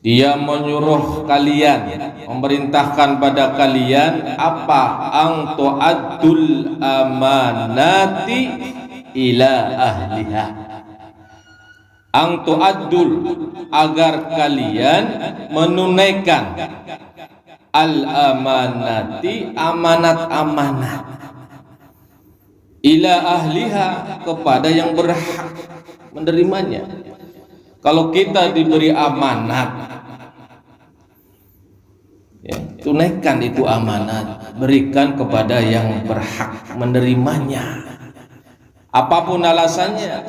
Dia menyuruh kalian, memerintahkan pada kalian apa? Ang tu'addul amanati ila ahliha. Ang tu'addul, agar kalian menunaikan al amanati, amanat-amanat, ila ahliha, kepada yang berhak menerimanya. Kalau kita diberi amanat, ya, tunaikan itu amanat, berikan kepada yang berhak menerimanya, apapun alasannya.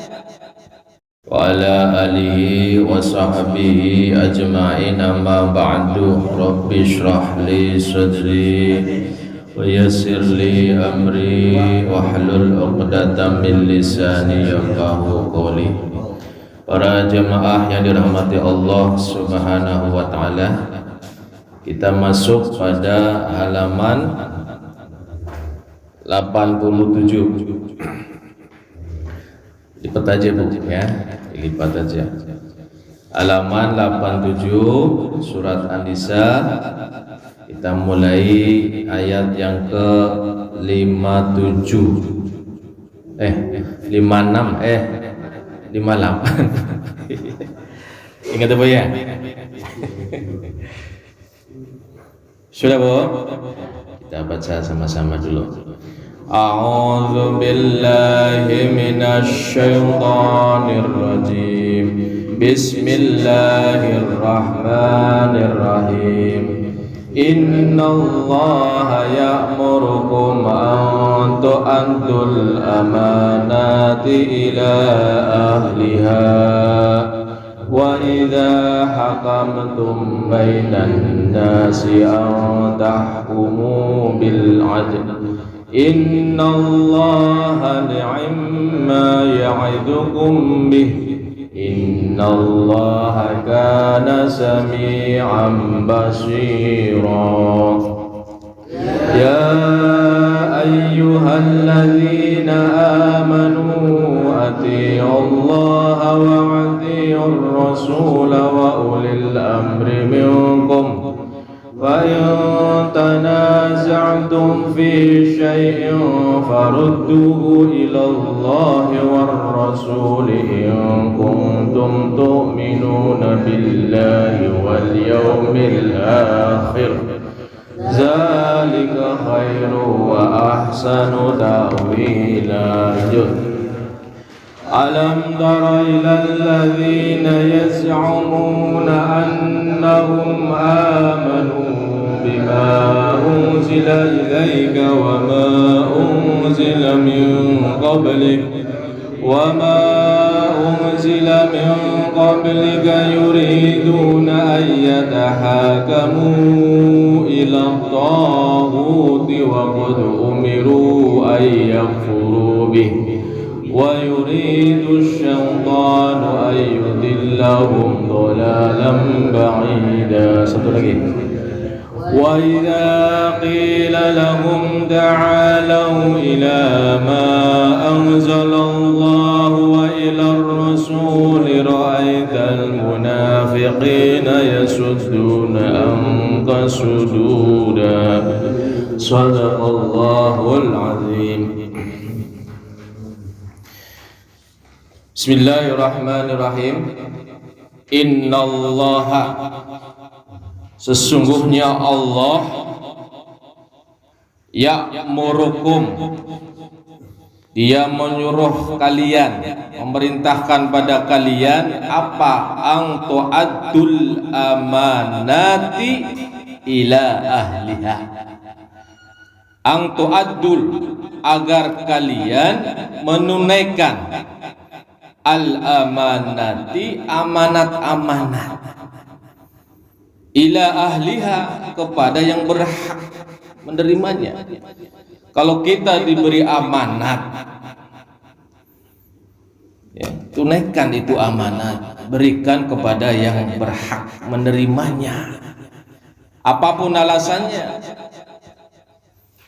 Wa ala alihi wa sahbihi ajma'in, amma ba'du. Rabbi shrah li sadri wa yassir li amri wahlul 'uqdatam min lisani yafqahu qawli. Para jemaah yang dirahmati Allah Subhanahu wa taala, kita masuk pada halaman 87. Lipat aja Bu ya, lipat aja. Halaman 87 surat An-Nisa. Kita mulai ayat yang ke-57. 58. Ingat Bu ya? Sudah Bu? Kita baca sama-sama dulu. A'udzu billahi minasy syaithanir rajim. Bismillahirrahmanirrahim. Innallaha ya'murukum an tu'addul amanati ila ahliha wa idza hakamtum bainan nasi an tahkumu bil 'adl. Innallaha ni'ma ya'idukum bih. Innallaha kana sami'an basira. Ya ayyuhalladzina amanu atii'ullaha wa atii'ur rasula wa ulil amri minkum. فَإِن تَنَازَعْتُمْ فِي شَيْءٍ فَرُدُّوهُ إِلَى اللَّهِ وَالرَّسُولِ إِن كُنتُمْ تُؤْمِنُونَ بِاللَّهِ وَالْيَوْمِ الْآخِرِ ذَلِكَ خَيْرٌ وَأَحْسَنُ تَأْوِيلًا. Alam tara ilal ladzina yaz'umuna annahum amanu bima unzila ilaika wa ma unzila min qablika yuriduna an yatahakamu ila at-taghuti wa qad umiru an yakfuru bihi wa yuridu asy-syaitanu an yudillahum dhalalan ba'ida. Satu lagi. Wa idza qila lahum ta'alu ila ma anzalallahu wa ila ar-rasul ra'aital munafiqina yasudduna anka sududa. Shadaqallahul azim. Bismillahirrahmanirrahim. Innallaha, sesungguhnya Allah, ya'murukum, Dia menyuruh kalian, memerintahkan pada kalian apa? Ang tu'addul amanati ila ahliha. Ang tu'addul, agar kalian menunaikan al amanati, amanat-amanat, ila ahliha, kepada yang berhak menerimanya. Kalau kita diberi amanat, ya, tunaikan itu amanat, berikan kepada yang berhak menerimanya, apapun alasannya.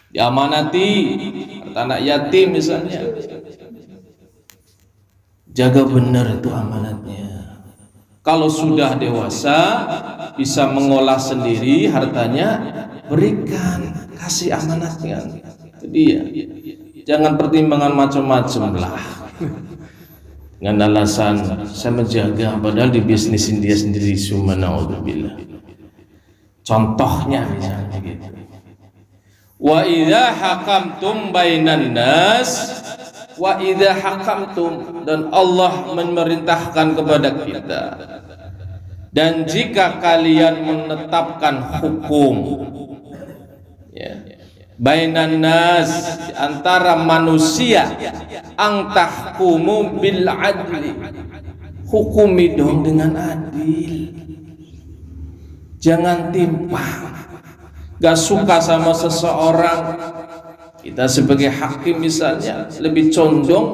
Diamanati anak yatim misalnya, jaga benar itu amanatnya, Kalau sudah dewasa, bisa mengolah sendiri hartanya, berikan, kasih amanatnya. Itu dia. Jangan pertimbangan macam-macam lah. Dengan alasan saya menjaga, padahal dibisnisin dia sendiri. Subhanallah. Contohnya misalnya gitu. Wa idza hakamtum bainan nas, wa idza hakamtum, dan Allah memerintahkan kepada kita, dan jika kalian menetapkan hukum, ya, bainan nas, antara manusia, antahkumu bil adli, hukumi dong dengan adil, jangan timpang. Gak suka sama seseorang, kita sebagai hakim misalnya lebih condong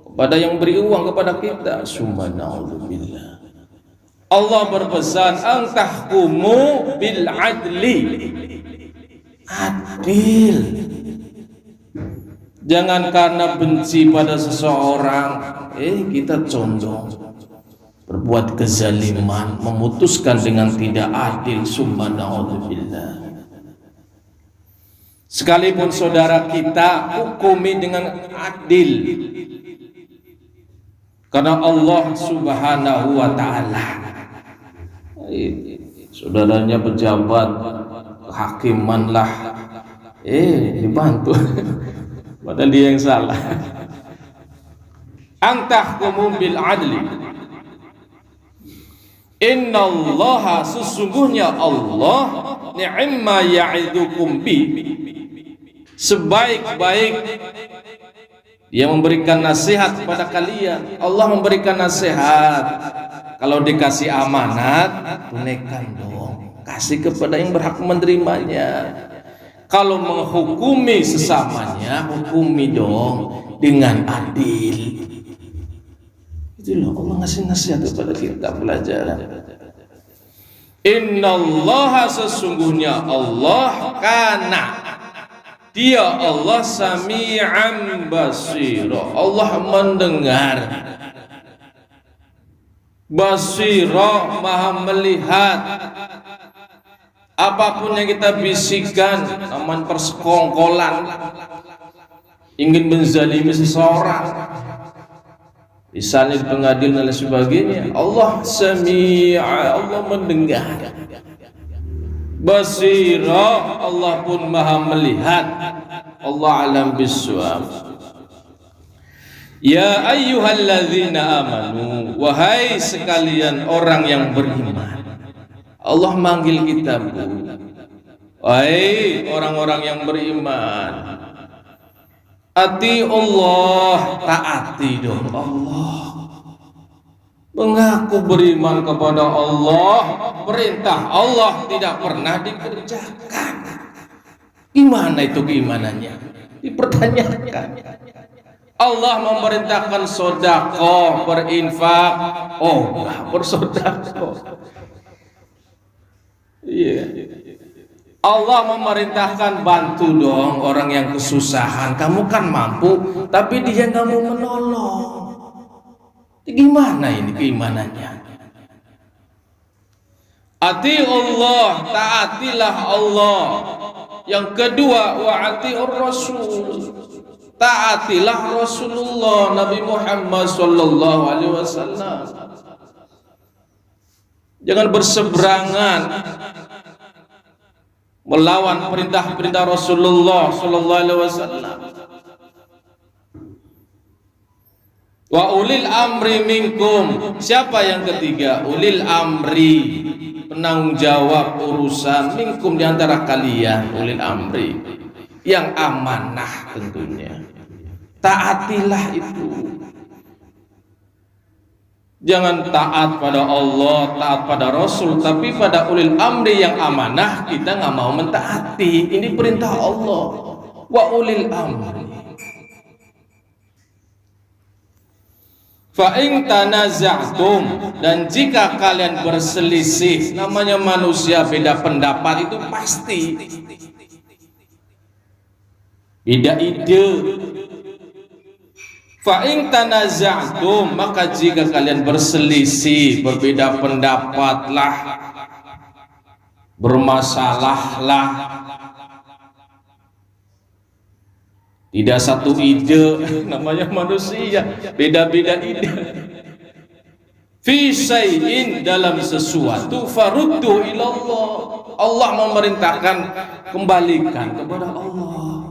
kepada yang beri uang kepada kita. Subhanallah. Allah berpesan, antahkumu bil adli, adil. Jangan karena benci pada seseorang kita condong berbuat kezaliman, memutuskan dengan tidak adil. Subhanallah. Sekalipun saudara kita, hukumi dengan adil, karena Allah Subhanahu wa ta'ala. Saudaranya pejabat kehakiman lah, dibantu padahal dia yang salah. Antahkumu bil adli, innallaha, sesungguhnya Allah, ni'ma ya'idukum bi, sebaik-baik Dia memberikan nasihat kepada kalian. Allah memberikan nasihat, kalau dikasih amanat, tunaikan dong, kasih kepada yang berhak menerimanya. Kalau menghukumi sesamanya, hukumi dong dengan adil. Itu loh Allah ngasih nasihat kepada kita, pelajaran. Innallaha, sesungguhnya Allah, kana, Dia Allah, sami'an basira, Allah mendengar, basira, maha melihat. Apapun yang kita bisikan, namun persekongkolan, ingin menzalimi seseorang, misalnya di pengadilan dan sebagainya, Allah sami'a, Allah mendengar. Basira, Allah pun maha melihat. Allah alam bisawab. Ya ayyuhalladzina amanu, wahai sekalian orang yang beriman. Allah manggil kita, Bu. Wahai orang-orang yang beriman, ati Allah, taati dong Allah. Mengaku beriman kepada Allah, perintah Allah tidak pernah dikerjakan. Gimana itu keimanannya? Dipertanyakan. Allah memerintahkan sedekah, berinfak, enggak bersedekah. Iya. Allah memerintahkan bantu dong orang yang kesusahan. Kamu kan mampu, tapi dia nggak mau menolong. Gimana ini keimanannya? Ati Allah, taatilah Allah. Yang kedua, wa atiur Rasul, taatilah Rasulullah Nabi Muhammad sallallahu alaihi wasallam. Jangan berseberangan melawan perintah-perintah Rasulullah sallallahu alaihi wasallam. Wa ulil amri minkum, siapa yang ketiga? Ulil amri, penanggung jawab urusan, minkum, di antara kalian, ulil amri, yang amanah tentunya. Taatilah itu. Jangan taat pada Allah, taat pada Rasul, tapi pada ulil amri yang amanah kita nggak mau mentaati. Ini perintah Allah. Wa ulil amri. Fa in tanaza'tum, dan jika kalian berselisih, namanya manusia beda pendapat itu pasti, beda ide, Fa in tanaza'tum, maka jika kalian berselisih, berbeda pendapatlah, bermasalahlah, tidak satu ide, namanya manusia, beda-beda ide. Fi syai'in, dalam sesuatu, faruddu ilallah, Allah memerintahkan kembalikan kepada Allah.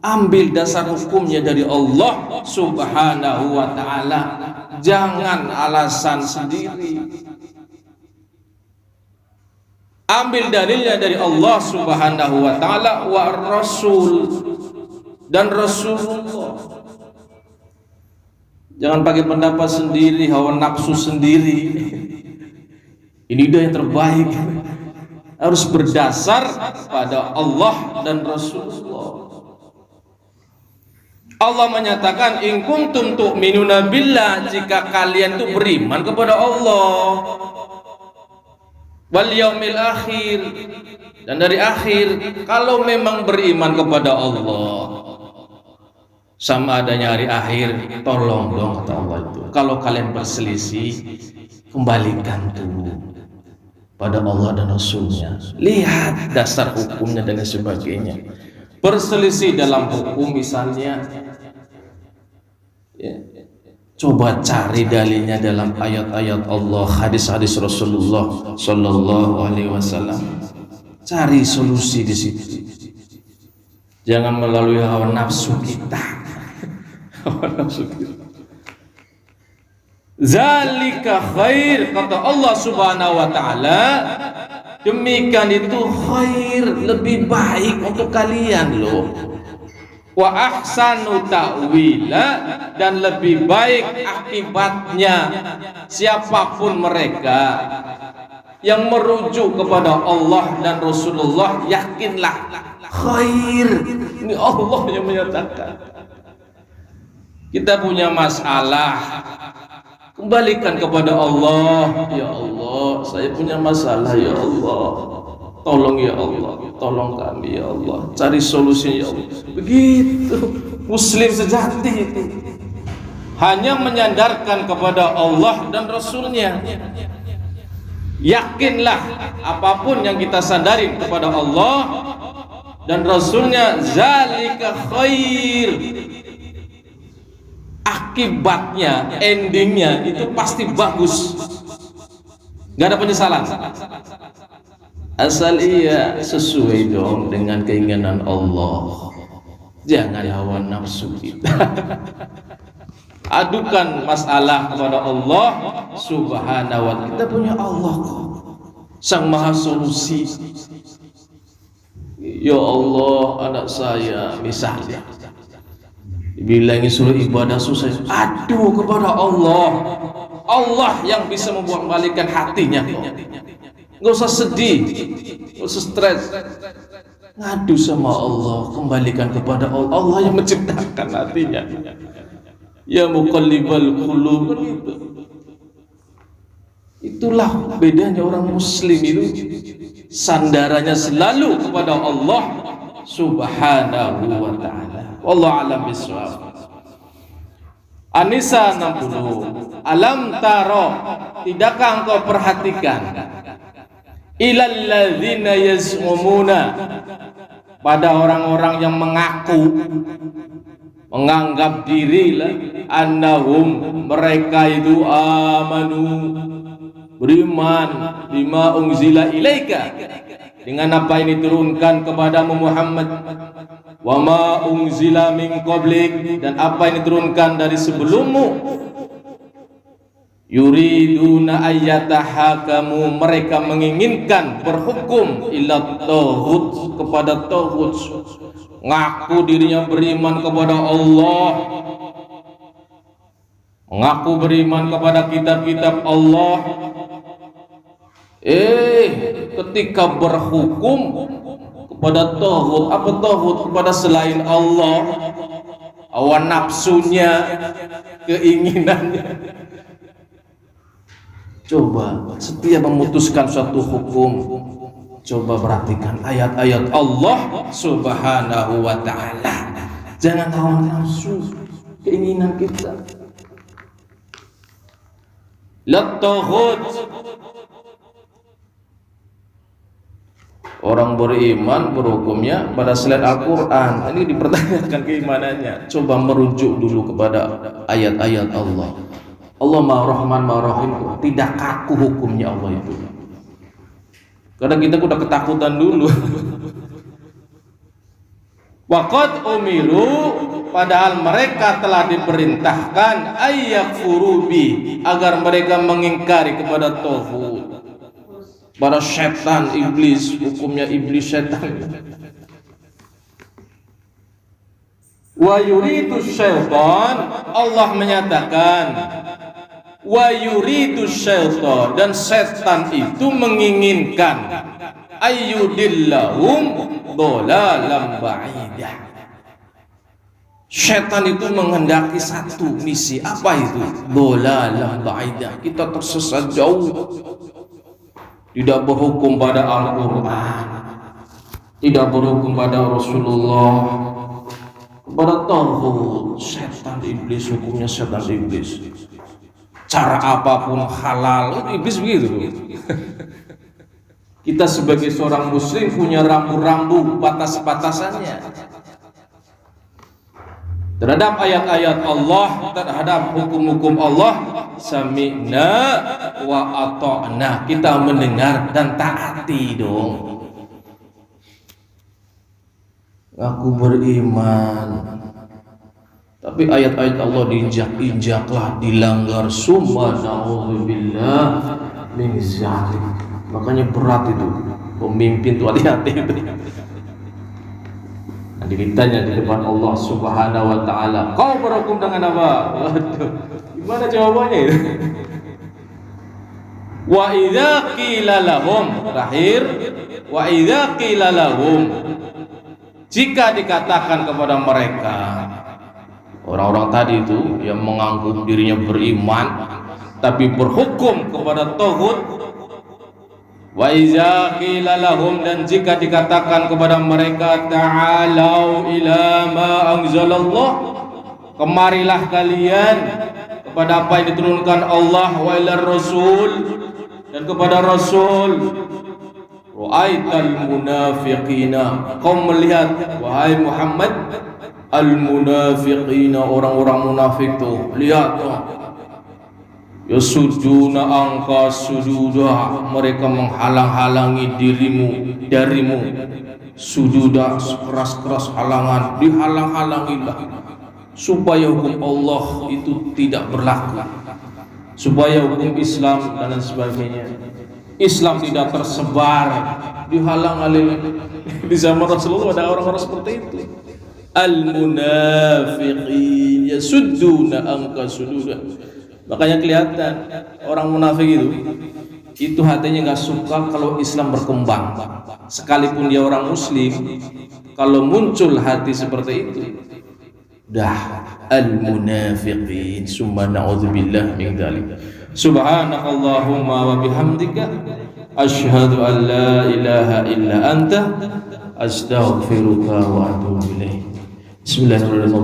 Ambil dasar hukumnya dari Allah subhanahu wa ta'ala. Jangan alasan sendiri. Ambil dalilnya dari Allah subhanahu wa ta'ala wa rasul, dan Rasulullah. Jangan pakai pendapat sendiri, hawa nafsu sendiri. Ini dia yang terbaik. Harus berdasar pada Allah dan Rasulullah. Allah menyatakan, in kuntum tu'minuna billah, jika kalian itu beriman kepada Allah, wal yaumil akhir, dan dari akhir. Kalau memang beriman kepada Allah sama adanya hari akhir, tolong dong, kata Allah itu, kalau kalian berselisih, kembalikan dulu pada Allah dan Rasulnya. Lihat dasar hukumnya dan sebagainya. Berselisih dalam hukum misalnya, ya, coba cari dalilnya dalam ayat-ayat Allah, hadis-hadis Rasulullah Sallallahu Alaihi Wasallam. Cari solusi di situ. Jangan melalui hawa nafsu kita. Hawa nafsu kita. Zalika khair, kata Allah Subhanahu Wa Taala. Demikian itu khair, lebih baik untuk kalian loh. Wa ahsanu ta'wila, dan lebih baik akibatnya. Siapapun mereka yang merujuk kepada Allah dan Rasulullah, yakinlah khair. Ini Allah yang menyatakan. Kita punya masalah, kembalikan kepada Allah. Ya Allah, saya punya masalah, ya Allah, tolong ya Allah, tolong kami ya Allah, cari solusi ya Allah. Begitu muslim sejati itu, hanya menyandarkan kepada Allah dan Rasulnya. Yakinlah apapun yang kita sadarin kepada Allah dan Rasulnya, zalika khair, akibatnya, endingnya itu pasti bagus, gak ada penyesalan, asal iya sesuai dong dengan keinginan Allah. Jangan hawa nafsu kita. Adukan masalah kepada Allah subhanahu wa ta'ala. Kita punya Allah kok, sang maha solusi. Ya Allah, anak saya misalnya dibilangi suruh ibadah susah, aduh kepada Allah. Allah yang bisa membalikkan hatinya kok. Nggak usah sedih, nggak usah stres, ngadu sama Allah, kembalikan kepada Allah. Allah yang menciptakan hatinya. Ya muqallibal qulub. Itulah bedanya orang muslim itu, sandarannya selalu kepada Allah subhanahu wa ta'ala. Wallahu a'lam bishawab. An-Nisa 60. Alam taro, tidakkah engkau perhatikan, ilal ladzina yaz'umuna, pada orang-orang yang menganggap diri lah, annahum, mereka itu amanu, beriman, bima unzila ilaika, dengan apa yang diturunkan kepadamu Muhammad, wa ma unzila min qablik, dan apa yang diturunkan dari sebelummu. Yuriduna ayyatahakamu, mereka menginginkan berhukum ila tauhid, kepada tauhid, ngaku dirinya beriman kepada Allah, mengaku beriman kepada kitab-kitab Allah, ketika berhukum kepada tauhid, apa tauhid? Kepada selain Allah, hawa nafsunya, keinginannya. Coba setiap memutuskan suatu hukum, coba perhatikan ayat-ayat Allah subhanahu wa ta'ala. Jangan hawa nafsu. keinginan kita. Lat-taghut, orang beriman berhukumnya pada selain Al-Quran. Ini dipertanyakan keimanannya. Coba merujuk dulu kepada ayat-ayat Allah. Allah Maha Rahman Maha Rahim, tidak kaku hukumnya Allah itu. Kadang kita udah ketakutan dulu. Waqad umiru, padahal mereka telah diperintahkan ayyakfuru bi, agar mereka mengingkari kepada taghut, para setan, iblis, hukumnya iblis, setan. Wa yuridu syaitan, Allah menyatakan wa yuridu syaitan, dan setan itu menginginkan ayyudillahum dhalalan ba'idah. Setan itu menghendaki satu misi, apa itu? Dhalalan ba'idah, kita tersesat jauh, tidak berhukum pada Al-Quran, tidak berhukum pada Rasulullah, kepada taghut, setan iblis, hukumnya setan iblis. Cara apapun halal, itu iblis begitu. Kita sebagai seorang muslim punya rambu-rambu, batas-batasannya terhadap ayat-ayat Allah, terhadap hukum-hukum Allah. Sami'na wa ata'na, kita mendengar dan taati dong. Aku beriman, tapi ayat-ayat Allah diinjak-injaklah, dilanggar. Summa na'udzubillah min dzalik. Makanya berat itu, pemimpin itu hati-hati itu. Nanti ditanya di depan Allah Subhanahu wa ta'ala, kau berhukum dengan apa? Waduh, gimana jawabannya itu? Wa idza qila lahum, terakhir, wa idza qila lahum, jika dikatakan kepada mereka, orang-orang tadi itu yang menganggap dirinya beriman tapi berhukum kepada taghut. Wa iza qila lahum, dan jika dikatakan kepada mereka, ta'alau ila ma anzalallah, kemarilah kalian kepada apa yang diturunkan Allah, wa ila rasul, dan kepada Rasul. Ra'aital munafiqina, kau melihat wahai Muhammad al munafiqina, orang-orang munafik tuh, lihat tuh, yasuduna angka sududa, mereka menghalang-halangi darimu sududa, sekeras-keras halangan, dihalang-halangilah supaya hukum Allah itu tidak berlaku, supaya hukum Islam dan sebagainya, Islam tidak tersebar, dihalang-halangi. Di zaman Rasulullah ada orang-orang seperti itu. Al-munafiqin yasudduna angka sududa. Makanya kelihatan orang munafik itu hatinya nggak suka kalau Islam berkembang. Sekalipun dia orang Muslim, kalau muncul hati seperti itu, dah al-munafiqin. Summa na'udzubillah min dzalik. Subhanakallahumma wa bihamdika asyhadu an la ilaha illa anta astaghfiruka wa atubu ilaik. Bismillahirrahmanirrahim.